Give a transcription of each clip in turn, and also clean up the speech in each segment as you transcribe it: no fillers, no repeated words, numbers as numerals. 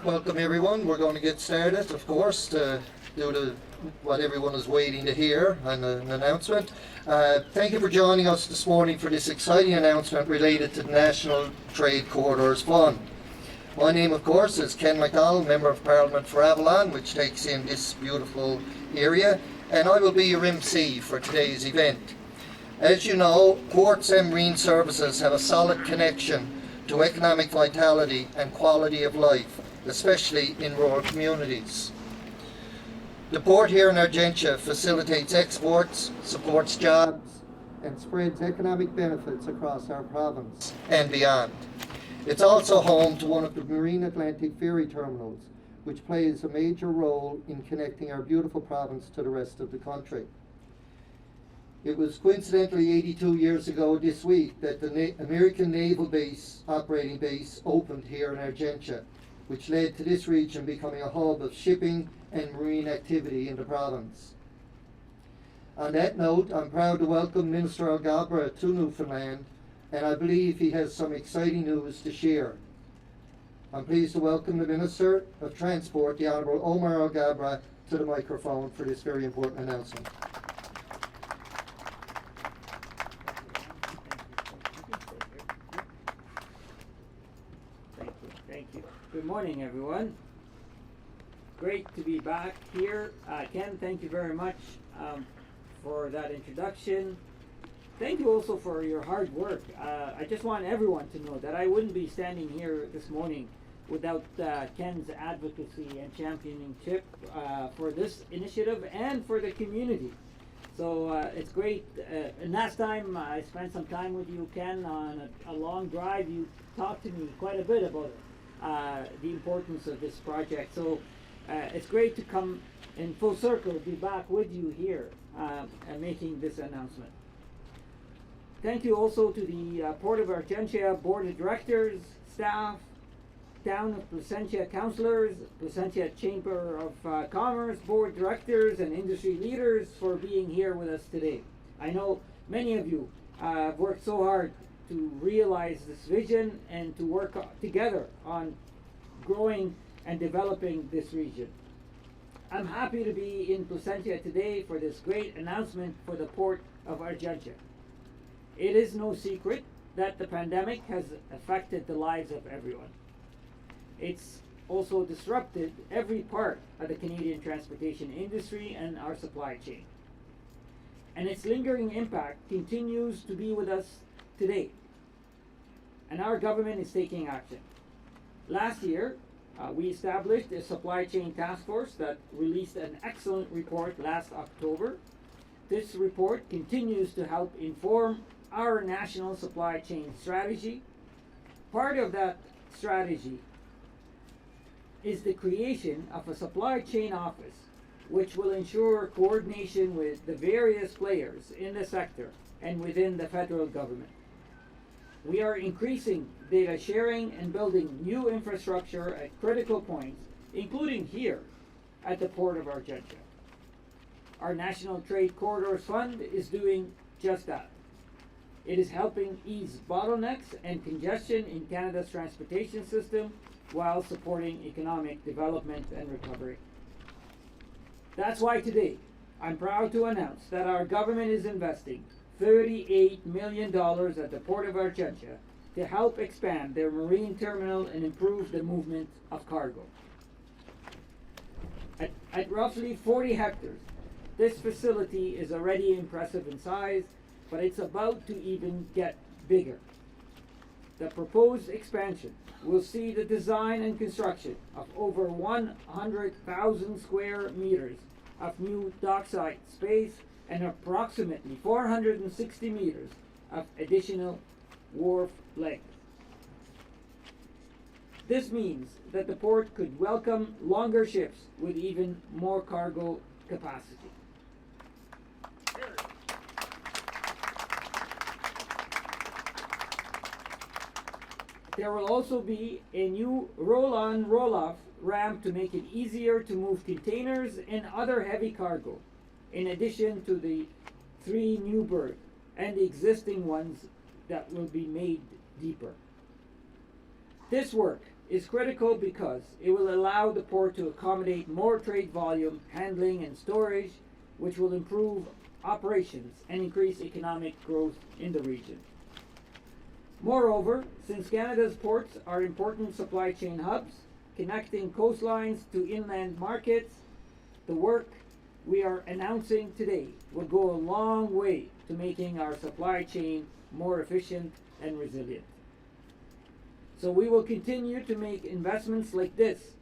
Welcome everyone. We're going to get started, of course, to do what everyone is waiting to hear, and an announcement. Thank you for joining us this morning for this exciting announcement related to the National Trade Corridors Fund. My name, of course, is Ken McDonald, Member of Parliament for Avalon, which takes in this beautiful area, and I will be your MC for today's event. As you know, ports and marine services have a solid connection to economic vitality and quality of life, especially in rural communities. The port here in Argentia facilitates exports, supports jobs, and spreads economic benefits across our province and beyond. It's also home to one of the Marine Atlantic ferry terminals, which plays a major role in connecting our beautiful province to the rest of the country. It was coincidentally 82 years ago this week that the American Naval operating base opened here in Argentia, which led to this region becoming a hub of shipping and marine activity in the province. On that note, I'm proud to welcome Minister Alghabra to Newfoundland, and I believe he has some exciting news to share. I'm pleased to welcome the Minister of Transport, the Honourable Omar Alghabra, to the microphone for this very important announcement. Thank you. Good morning, everyone. Great to be back here. Ken, thank you very much for that introduction. Thank you also for your hard work. I just want everyone to know that I wouldn't be standing here this morning without Ken's advocacy and championship for this initiative and for the community. So it's great. And last time I spent some time with you, Ken, on a long drive. You talked to me quite a bit about the importance of this project. So it's great to come in full circle, be back with you here and making this announcement. Thank you also to the Port of Argentia Board of Directors, staff, Town of Placentia councillors, Placentia Chamber of Commerce Board Directors and industry leaders for being here with us today. I know many of you have worked so hard to realize this vision and to work together on growing and developing this region. I'm happy to be in Placentia today for this great announcement for the Port of Argentia. It is no secret that the pandemic has affected the lives of everyone. It's also disrupted every part of the Canadian transportation industry and our supply chain. And its lingering impact continues to be with us today. And our government is taking action. Last year, we established a supply chain task force that released an excellent report last October. This report continues to help inform our national supply chain strategy. Part of that strategy is the creation of a supply chain office, which will ensure coordination with the various players in the sector and within the federal government. We are increasing data sharing and building new infrastructure at critical points, including here at the Port of Argentia. Our National Trade Corridors Fund is doing just that. It is helping ease bottlenecks and congestion in Canada's transportation system while supporting economic development and recovery. That's why today I'm proud to announce that our government is investing $38 million at the Port of Argentia to help expand their marine terminal and improve the movement of cargo. At roughly 40 hectares, this facility is already impressive in size, but it's about to even get bigger. The proposed expansion will see the design and construction of over 100,000 square meters of new dockside space and approximately 460 meters of additional wharf length. This means that the port could welcome longer ships with even more cargo capacity. There will also be a new roll-on, roll-off ramp to make it easier to move containers and other heavy cargo, in addition to the 3 new berths and the existing ones that will be made deeper. This work is critical because it will allow the port to accommodate more trade volume, handling, and storage, which will improve operations and increase economic growth in the region. Moreover, since Canada's ports are important supply chain hubs, connecting coastlines to inland markets, the work we are announcing today will go a long way to making our supply chain more efficient and resilient. So we will continue to make investments like this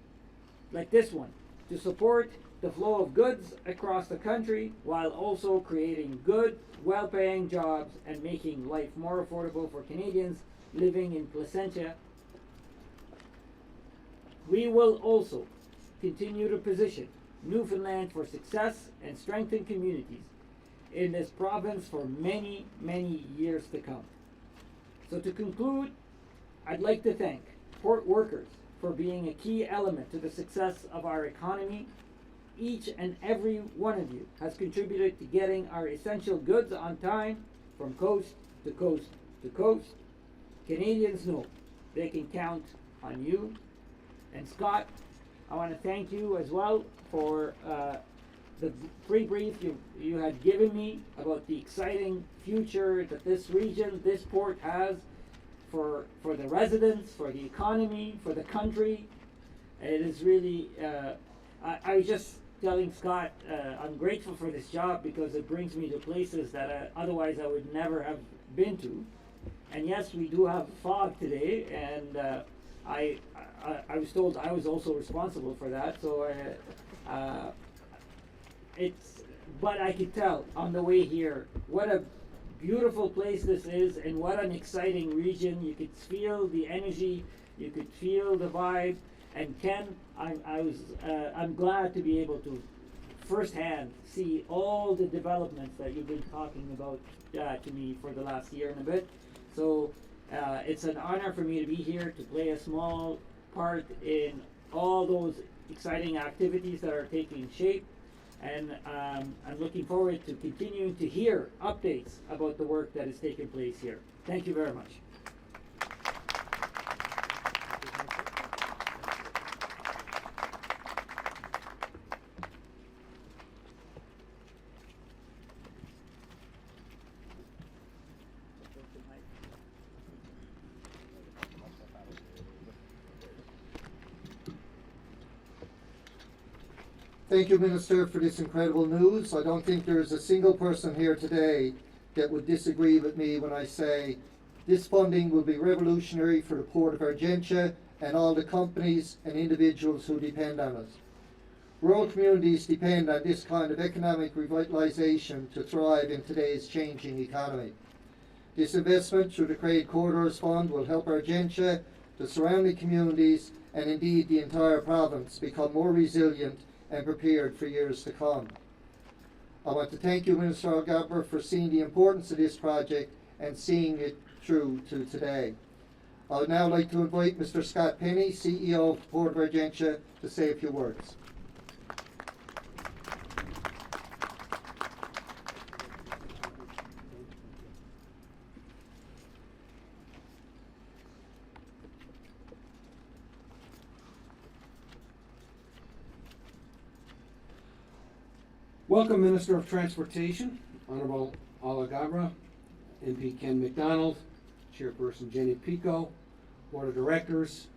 one, to support the flow of goods across the country while also creating good, well-paying jobs and making life more affordable for Canadians living in Placentia. We will also continue to position Newfoundland for success and strengthen communities in this province for many, many years to come. So to conclude, I'd like to thank port workers for being a key element to the success of our economy. Each and every one of you has contributed to getting our essential goods on time from coast to coast to coast. Canadians know they can count on you. And Scott, I want to thank you as well for the free brief you had given me about the exciting future that this region, this port has for the residents, for the economy, for the country. It is really, I was just telling Scott, I'm grateful for this job because it brings me to places that otherwise I would never have been to. And yes, we do have fog today, and I was told I was also responsible for that. So but I could tell on the way here what a beautiful place this is and what an exciting region. You could feel the energy, you could feel the vibe. And Ken, I'm glad to be able to firsthand see all the developments that you've been talking about to me for the last year and a bit. So it's an honor for me to be here to play a small part in all those exciting activities that are taking shape. And I'm looking forward to continuing to hear updates about the work that is taking place here. Thank you very much. Thank you, Minister, for this incredible news. I don't think there is a single person here today that would disagree with me when I say this funding will be revolutionary for the Port of Argentia and all the companies and individuals who depend on it. Rural communities depend on this kind of economic revitalisation to thrive in today's changing economy. This investment through the Trade Corridors Fund will help Argentia, the surrounding communities, and indeed the entire province become more resilient and prepared for years to come. I want to thank you, Minister Alghabra, for seeing the importance of this project and seeing it through to today. I would now like to invite Mr. Scott Penney, CEO of the Port of Argentia, to say a few words. Welcome, Minister of Transportation, Honorable Alghabra, MP Ken McDonald, Chairperson Genny Picco, Board of Directors,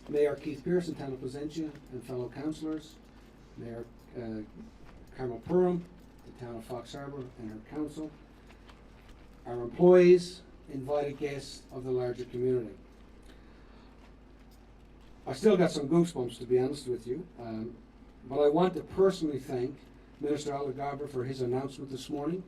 Mayor Keith Pearson, Town of Placentia, and fellow councillors, Mayor Carmel Purim, the Town of Fox Harbour and her council, our employees, invited guests of the larger community. I still got some goosebumps, to be honest with you. But I want to personally thank Minister Alghabra for his announcement this morning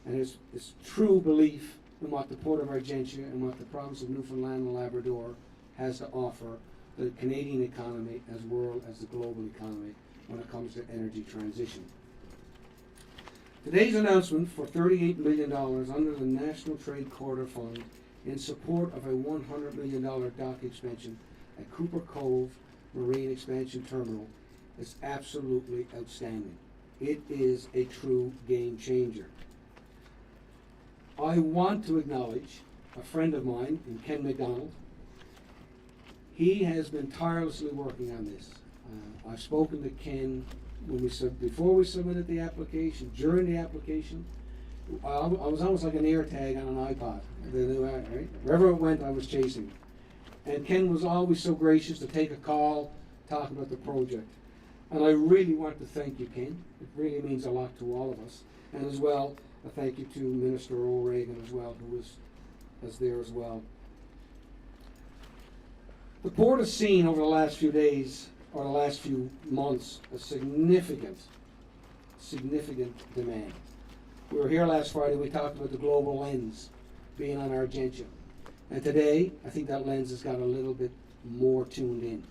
and his true belief in what the Port of Argentia and what the province of Newfoundland and Labrador has to offer the Canadian economy as well as the global economy when it comes to energy transition. Today's announcement for $38 million under the National Trade Corridor Fund in support of a $100 million dock expansion at Cooper Cove Marine Expansion Terminal is absolutely outstanding. It is a true game changer. I want to acknowledge a friend of mine in Ken McDonald, He has been tirelessly working on this. I've spoken to Ken before we submitted the application, during the application. I was almost like an AirTag on an iPod. Right? Wherever it went, I was chasing. And Ken was always so gracious to take a call, talk about the project. And I really want to thank you, Ken. It really means a lot to all of us. And as well, a thank you to Minister O'Regan as well, who was there as well. The port has seen over the last few days, or the last few months, a significant demand. We were here last Friday, we talked about the global lens being on Argentia. And today, I think that lens has got a little bit more tuned in.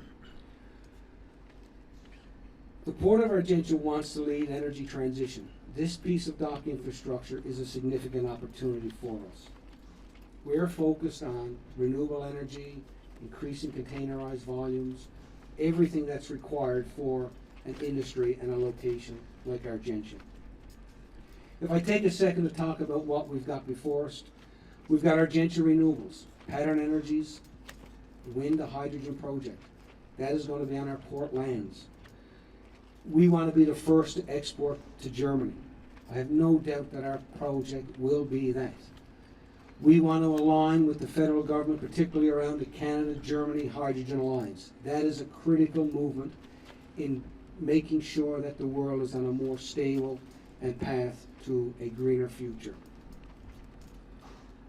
The Port of Argentia wants to lead energy transition. This piece of dock infrastructure is a significant opportunity for us. We're focused on renewable energy, increasing containerized volumes, everything that's required for an industry and a location like Argentia. If I take a second to talk about what we've got before us, we've got Argentia Renewables, Pattern Energies, wind to hydrogen project. That is going to be on our port lands. We want to be the first to export to Germany. I have no doubt that our project will be that. We want to align with the federal government, particularly around the Canada-Germany hydrogen alliance. That is a critical movement in making sure that the world is on a more stable and path to a greener future.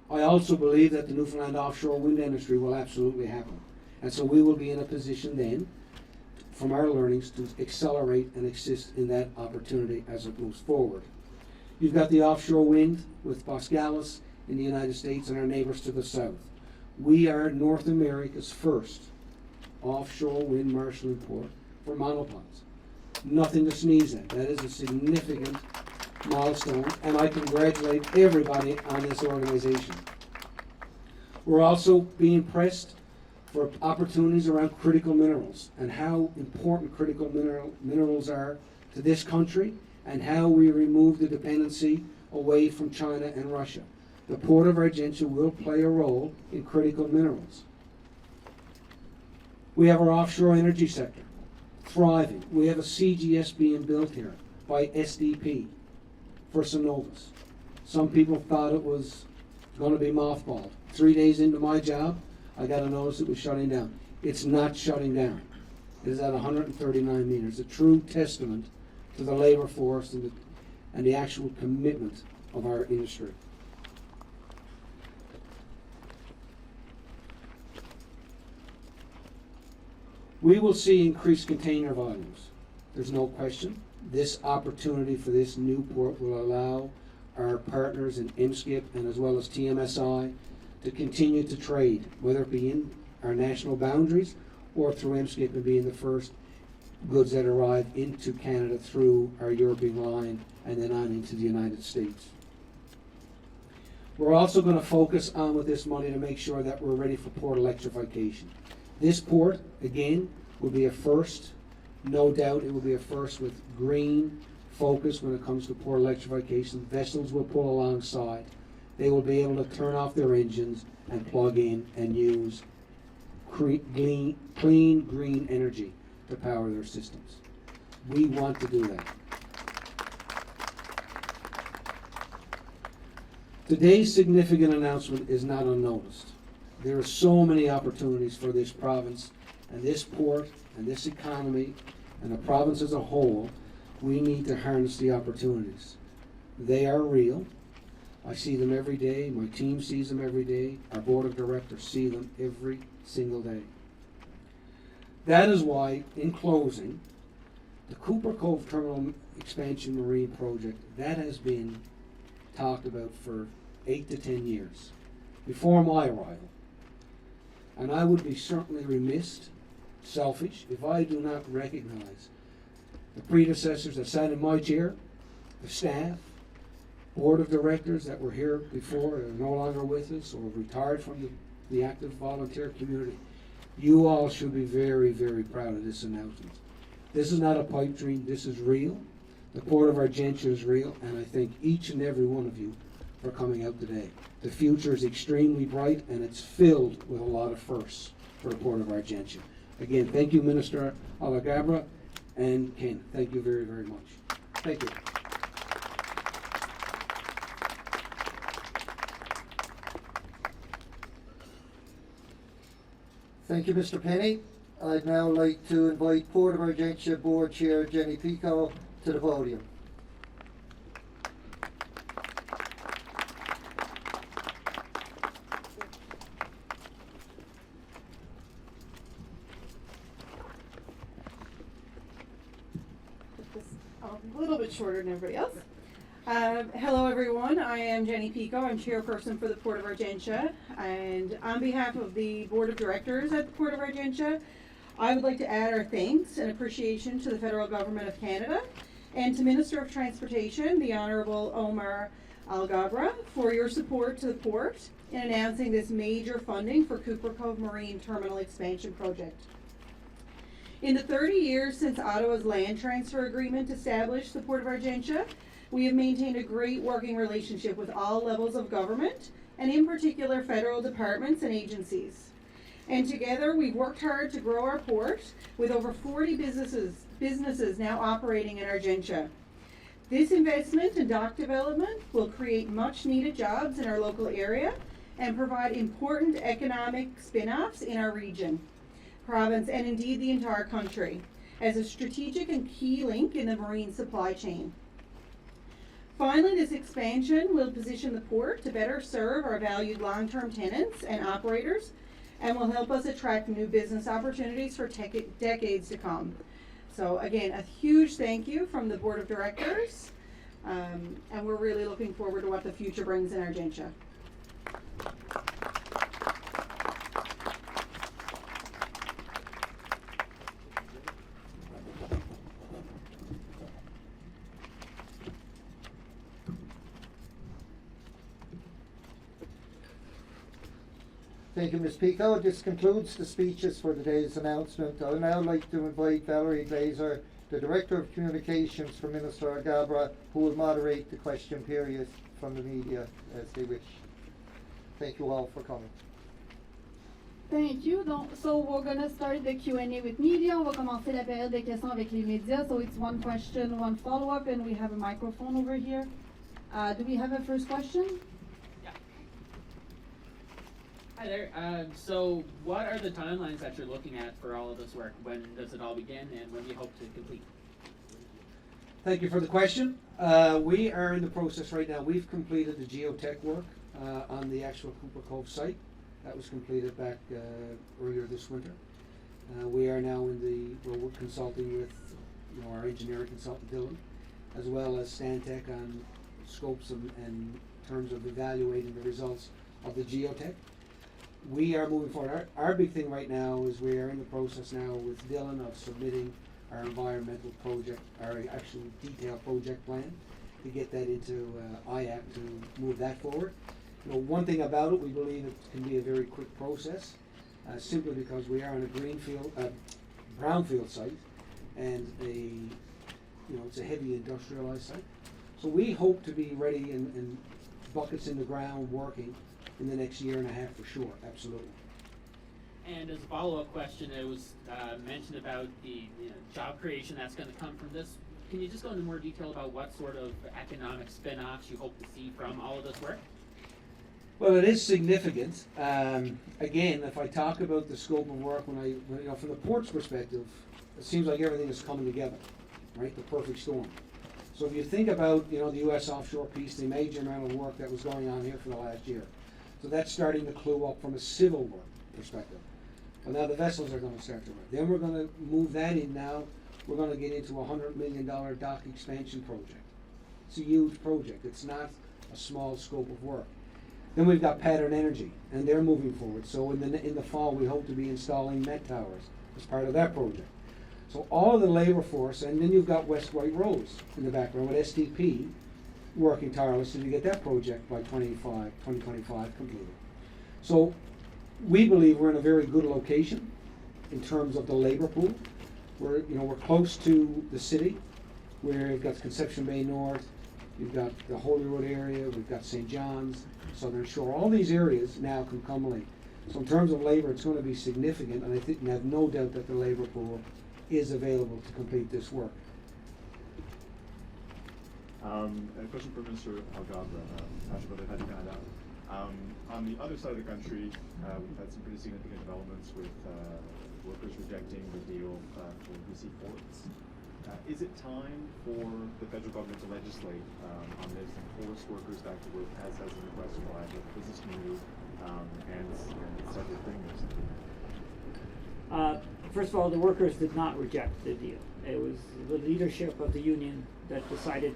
I also believe that the Newfoundland offshore wind industry will absolutely happen. And so we will be in a position then, from our learnings, to accelerate and assist in that opportunity as it moves forward. You've got the offshore wind with Boskalis in the United States and our neighbors to the south. We are North America's first offshore wind marshalling port for monopiles. Nothing to sneeze at. That is a significant milestone, and I congratulate everybody on this organization. We're also being pressed for opportunities around critical minerals and how important critical minerals are to this country and how we remove the dependency away from China and Russia. The Port of Argentia will play a role in critical minerals. We have our offshore energy sector thriving. We have a CGS being built here by SDP for Synovus. Some people thought it was going to be mothballed. 3 days into my job, I got a notice it was shutting down. It's not shutting down. It is at 139 meters. A true testament to the labor force and the actual commitment of our industry. We will see increased container volumes. There's no question. This opportunity for this new port will allow our partners in MSCIP and as well as TMSI to continue to trade, whether it be in our national boundaries or through MSCIP and being the first goods that arrive into Canada through our European line and then on into the United States. We're also going to focus on with this money to make sure that we're ready for port electrification. This port, again, will be a first. No doubt it will be a first with green focus when it comes to port electrification. Vessels will pull alongside. They will be able to turn off their engines and plug in and use clean, green energy to power their systems. We want to do that. Today's significant announcement is not unnoticed. There are so many opportunities for this province and this port and this economy and the province as a whole. We need to harness the opportunities. They are real. I see them every day. My team sees them every day. Our board of directors see them every single day. That is why, in closing, the Cooper Cove Terminal Expansion Marine Project, that has been talked about for 8 to 10 years, before my arrival. And I would be certainly remiss, selfish, if I do not recognize the predecessors that sat in my chair, the staff, board of directors that were here before and are no longer with us or retired from the active volunteer community. You all should be very, very proud of this announcement. This is not a pipe dream, this is real. The Port of Argentia is real, and I thank each and every one of you for coming out today. The future is extremely bright, and it's filled with a lot of firsts. for the Port of Argentia. Again, thank you, Minister Alghabra, and Ken, thank you very, very much. Thank you. Thank you, Mr. Penney. I'd now like to invite Port of Argentia Board Chair Genny Picco to the podium. This a little bit shorter than everybody else. Hello everyone, I am Genny Picco. I'm chairperson for the Port of Argentia, and on behalf of the Board of Directors at the Port of Argentia, I would like to add our thanks and appreciation to the Federal Government of Canada and to Minister of Transportation, the Honourable Omar Alghabra, for your support to the Port in announcing this major funding for Cooper Cove Marine Terminal Expansion Project. In the 30 years since Ottawa's land transfer agreement established the Port of Argentia, we have maintained a great working relationship with all levels of government, and in particular federal departments and agencies. And together we've worked hard to grow our port with over 40 businesses now operating in Argentia. This investment in dock development will create much needed jobs in our local area and provide important economic spin-offs in our region, province, and indeed the entire country, as a strategic and key link in the marine supply chain. Finally, this expansion will position the port to better serve our valued long-term tenants and operators, and will help us attract new business opportunities for decades to come. So again, a huge thank you from the Board of Directors, and we're really looking forward to what the future brings in Argentia. Thank you, Ms. Picco. This concludes the speeches for today's announcement. I would now like to invite Valerie Glazer, the Director of Communications for Minister Alghabra, who will moderate the question period from the media as they wish. Thank you all for coming. Thank you. So we're going to start the Q&A with media. On va commencer la période de questions avec les médias. So it's one question, one follow-up, and we have a microphone over here. Do we have a first question? Hi there. So what are the timelines that you're looking at for all of this work? When does it all begin, and when do you hope to complete? Thank you for the question. We are in the process right now. We've completed the geotech work on the actual Cooper Cove site. That was completed back earlier this winter. We are now we're consulting with our engineering consultant Dylan, as well as Stantec on scopes and in terms of evaluating the results of the geotech. We are moving forward. Our big thing right now is we are in the process now with Dylan of submitting our environmental project, our actual detailed project plan, to get that into IAC to move that forward. One thing about it, we believe it can be a very quick process, simply because we are on a brownfield site, and it's a heavy industrialized site. So we hope to be ready and buckets in the ground working in the next year and a half for sure, absolutely. And as a follow-up question, it was mentioned about the job creation that's going to come from this. Can you just go into more detail about what sort of economic spin-offs you hope to see from all of this work? Well, it is significant. Again, if I talk about the scope of work, from the port's perspective, it seems like everything is coming together, right? The perfect storm. So if you think about, the U.S. offshore piece, the major amount of work that was going on here for the last year. So that's starting to clue up from a civil work perspective. Well, now the vessels are going to start to work. Then we're going to move that in now. We're going to get into a $100 million dock expansion project. It's a huge project. It's not a small scope of work. Then we've got Pattern Energy, and they're moving forward. So in the fall, we hope to be installing net towers as part of that project. So all of the labor force, and then you've got West White Rose in the background with STP working tirelessly to get that project by 2025 completed. So we believe we're in a very good location in terms of the labor pool. We're close to the city, where you've got Conception Bay North, you've got the Holyrood area, we've got St. John's, Southern Shore. All these areas now can come So in terms of labor, it's going to be significant, and I have no doubt that the labor pool is available to complete this work. A question for Minister Alghabra, on the other side of the country, we've had some pretty significant developments with workers rejecting the deal for BC ports. Is it time for the federal government to legislate on this and force workers back to work, as has been requested by the business community and several premiers? First of all, the workers did not reject the deal. It was the leadership of the union that decided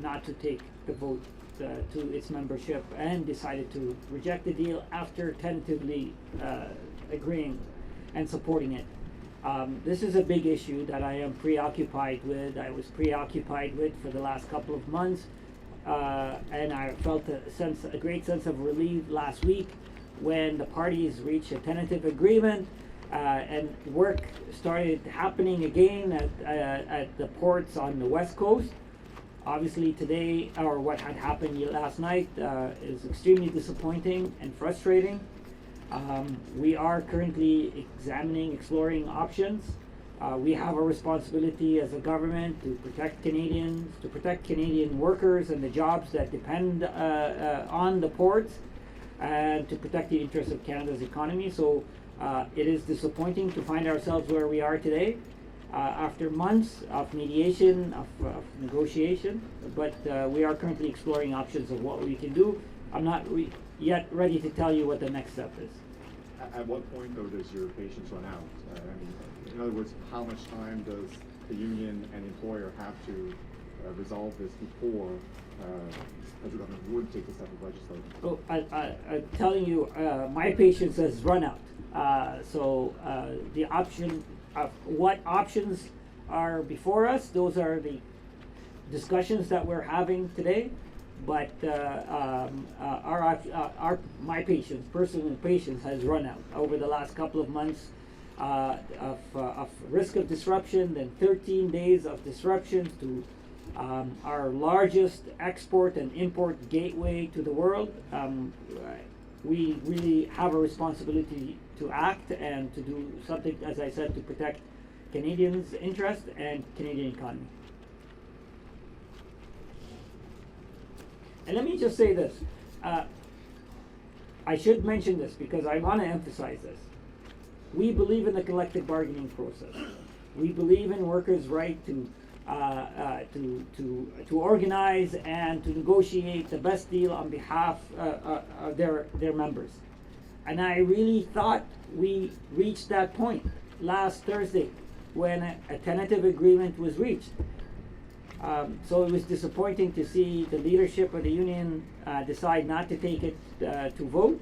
not to take the vote to its membership and decided to reject the deal after tentatively agreeing and supporting it. This is a big issue that I am preoccupied with. I was preoccupied with for the last couple of months, and I felt a great sense of relief last week when the parties reached a tentative agreement and work started happening again at the ports on the west coast. Obviously today, or what had happened last night, is extremely disappointing and frustrating. We are currently exploring options. We have a responsibility as a government to protect Canadians, to protect Canadian workers and the jobs that depend on the ports, and to protect the interests of Canada's economy. So it is disappointing to find ourselves where we are today, after months of mediation, of negotiation, but we are currently exploring options of what we can do. I'm not yet ready to tell you what the next step is. At what point, though, does your patience run out? In other words, how much time does the union and the employer have to resolve this before the federal government would take the step of legislating? Oh, I'm telling you, my patience has run out. So the option of what options are before us, those are the discussions that we're having today. But my patience, personal patience, has run out over the last couple of months of risk of disruption, then 13 days of disruptions to our largest export and import gateway to the world. We really have a responsibility to act and to do something, as I said, to protect Canadians' interests and Canadian economy. And let me just say this. I should mention this because I want to emphasize this. We believe in the collective bargaining process. We believe in workers' right to organize and to negotiate the best deal on behalf of their members. And I really thought we reached that point last Thursday when a tentative agreement was reached. So it was disappointing to see the leadership of the union decide not to take it to vote.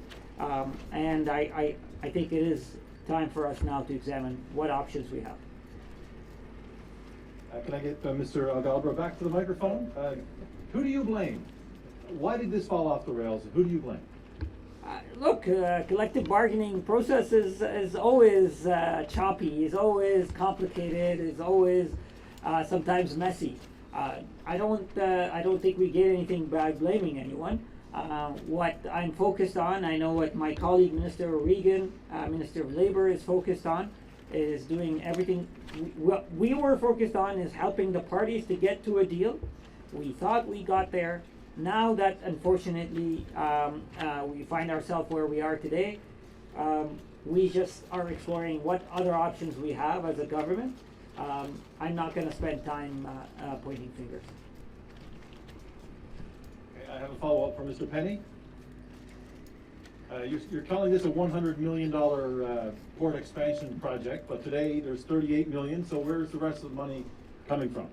And I think it is time for us now to examine what options we have. Can I get Mr. Alghabra back to the microphone? Who do you blame? Why did this fall off the rails? Who do you blame? Look, collective bargaining process is always choppy, is always complicated, is always sometimes messy. I don't think we get anything by blaming anyone. What I'm focused on, I know what my colleague Minister O'Regan, Minister of Labour, is focused on, is doing everything. What we were focused on is helping the parties to get to a deal. We thought we got there. Now that unfortunately we find ourselves where we are today, we just are exploring what other options we have as a government. I'm not going to spend time pointing fingers. Okay, I have a follow-up from Mr. Penney. You're calling this a $100 million port expansion project, but today there's $38 million. So where's the rest of the money coming from?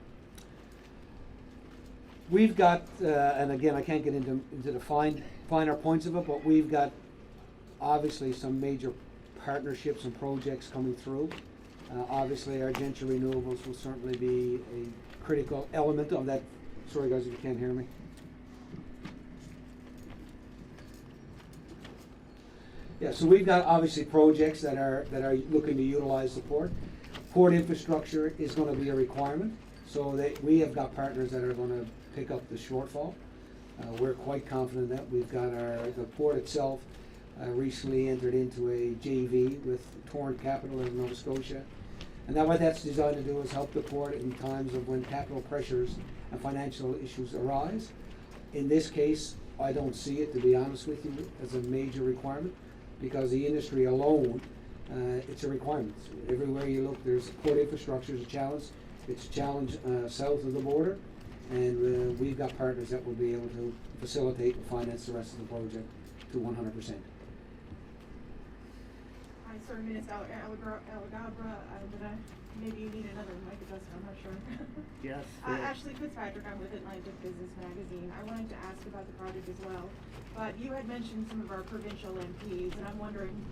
We've got, and again, I can't get into the finer points of it, but we've got obviously some major partnerships and projects coming through. Obviously, Argentia Renewables will certainly be a critical element of that. Sorry, guys, if you can't hear me. Yeah, so we've got obviously projects that are looking to utilize the port. Port infrastructure is going to be a requirement, so that we have got partners that are going to pick up the shortfall. We're quite confident that we've got the port itself recently entered into a JV with Torrent Capital in Nova Scotia. And now what that's designed to do is help the port in times of when capital pressures and financial issues arise. In this case, I don't see it, to be honest with you, as a major requirement, because the industry alone, it's a requirement. Everywhere you look, there's port infrastructure is a challenge. It's a challenge south of the border, and we've got partners that will be able to facilitate and finance the rest of the project to 100%. Hi, sir, Minister Alghabra. Maybe you need another mic adjustment, I'm not sure. Yes. Ashley Fitzpatrick, I'm with Atlantic Business Magazine. I wanted to ask about the project as well. But you had mentioned some of our provincial MPs, and I'm wondering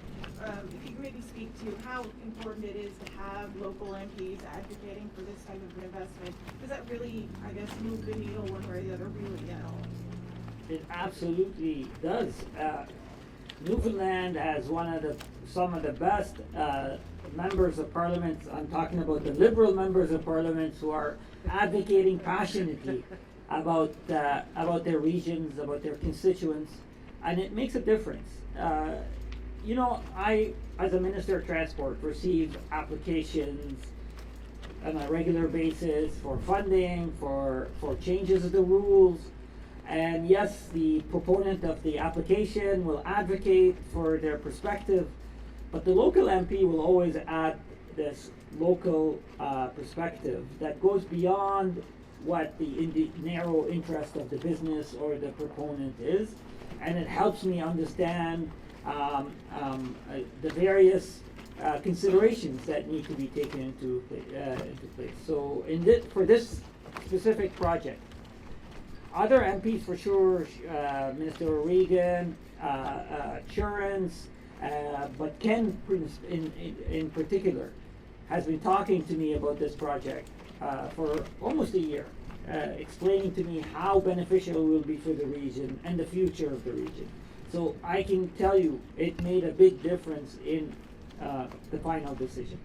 if you could maybe speak to how important it is to have local MPs advocating for this type of an investment. Does that really, I guess, move the needle one way or the other really at all? It absolutely does. Newfoundland has some of the best members of parliament. I'm talking about the Liberal members of parliament who are advocating passionately about their regions, about their constituents, and it makes a difference. I, as a Minister of Transport, receive applications on a regular basis for funding, for changes of the rules. And yes, the proponent of the application will advocate for their perspective, but the local MP will always add this local perspective that goes beyond what the narrow interest of the business or the proponent is, and it helps me understand the various considerations that need to be taken into place. So for this specific project, other MPs for sure, Minister O'Regan, Churans, but Ken in particular has been talking to me about this project for almost a year, explaining to me how beneficial it will be for the region and the future of the region. So I can tell you it made a big difference in the final decision.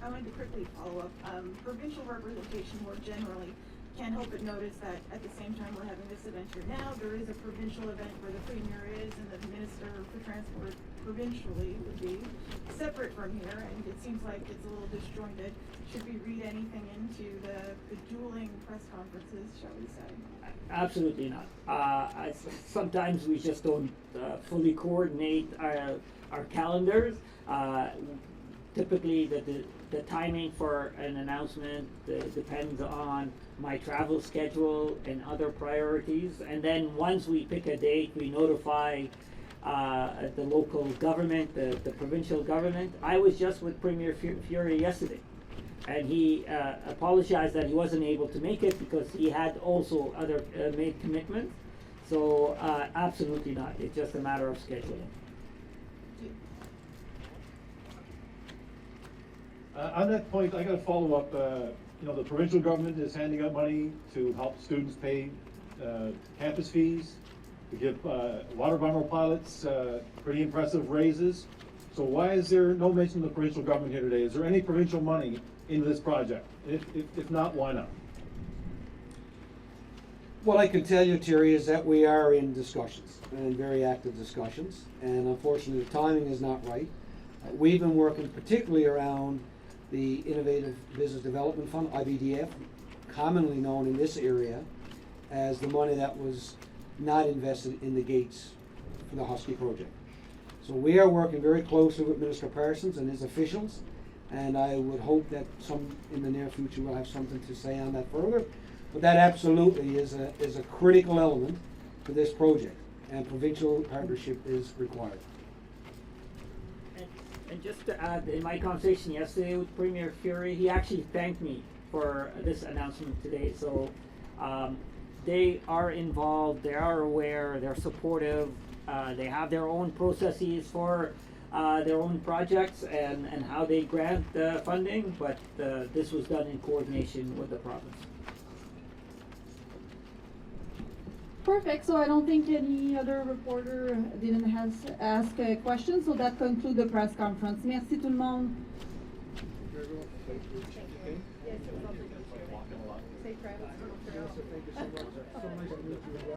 I wanted to quickly follow up. Provincial representation more generally, can't help but notice that at the same time we're having this event here now, there is a provincial event where the Premier is and the Minister for Transport provincially would be separate from here, and it seems like it's a little disjointed. Should we read anything into the dueling press conferences, shall we say? Absolutely not. Sometimes we just don't fully coordinate our calendars. Typically, the timing for an announcement depends on my travel schedule and other priorities. And then once we pick a date, we notify the local government, the provincial government. I was just with Premier Fury yesterday, and he apologized that he wasn't able to make it because he had also other made commitments. So absolutely not. It's just a matter of scheduling. On that point, I got to follow up. The provincial government is handing out money to help students pay campus fees, to give water bomber pilots pretty impressive raises. So why is there no mention of the provincial government here today? Is there any provincial money into this project? If not, why not? What I can tell you, Terry, is that we are in discussions, and very active discussions, and unfortunately the timing is not right. We've been working particularly around the Innovative Business Development Fund, IBDF, commonly known in this area as the money that was not invested in the gates for the Husky project. So we are working very closely with Minister Parsons and his officials, and I would hope that in the near future we'll have something to say on that further. But that absolutely is a critical element for this project, and provincial partnership is required. And just to add, in my conversation yesterday with Premier Fury, he actually thanked me for this announcement today. So they are involved, they are aware, they're supportive, they have their own processes for their own projects and how they grant funding, but this was done in coordination with the province. Perfect, so I don't think any other reporter didn't ask a question, so that concludes the press conference. Merci tout le monde. Safe travels.